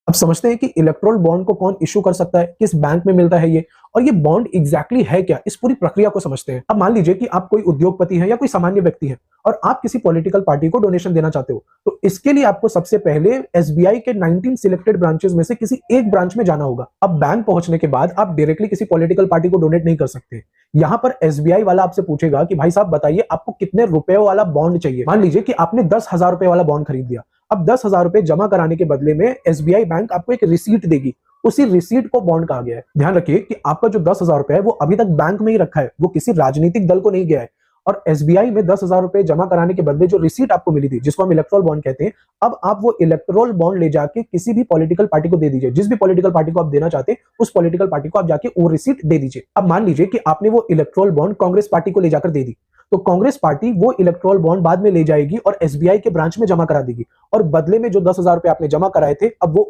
अब समझते हैं कि इलेक्टोरल बॉन्ड को कौन इश्यू कर सकता है, किस बैंक में मिलता है ये, और ये बॉन्ड एग्जैक्टली है क्या, इस पूरी प्रक्रिया को समझते हैं। अब मान लीजिए कि आप कोई उद्योगपति हैं या कोई सामान्य व्यक्ति है और आप किसी पॉलिटिकल पार्टी को डोनेशन देना चाहते हो, तो इसके लिए आपको सबसे पहले एसबीआई के 19 सिलेक्टेड ब्रांचेस में से किसी एक ब्रांच में जाना होगा। अब बैंक पहुंचने के बाद आप डायरेक्टली किसी पॉलिटिकल पार्टी को डोनेट नहीं कर सकते। यहां पर एसबीआई वाला आपसे पूछेगा कि भाई साहब बताइए आपको कितने रुपए वाला बॉन्ड चाहिए। मान लीजिए कि आपने 10,000 रुपए वाला बॉन्ड खरीद लिया। अब 10,000 रुपए जमा कराने के बदले में एसबीआई बैंक आपको एक रिसीट देगी, उसी रिसीट को बॉन्ड कहा गया है। ध्यान रखिए कि आपका जो 10,000 रुपए है वो अभी तक बैंक में ही रखा है, वो किसी राजनीतिक दल को नहीं गया है। और एसबीआई में 10,000 रुपए जमा कराने के बदले जो रिसीट आपको मिली थी, जिसको हम इलेक्टोरल बॉन्ड कहते हैं, अब आप वो इलेक्टोरल बॉन्ड ले जाके किसी भी पॉलिटिकल पार्टी को दे दीजिए। जिस भी पॉलिटिकल पार्टी को आप देना चाहते हैं, उस पॉलिटिकल पार्टी को आप जाके वो रिसीट दे दीजिए। अब मान लीजिए कि आपने वो इलेक्टोरल बॉन्ड कांग्रेस पार्टी को ले जाकर दे दी, तो कांग्रेस पार्टी वो इलेक्टोरल बॉन्ड बाद में ले जाएगी और एसबीआई के ब्रांच में जमा करा देगी, और बदले में जो 10,000 रुपए आपने जमा कराए थे, अब वो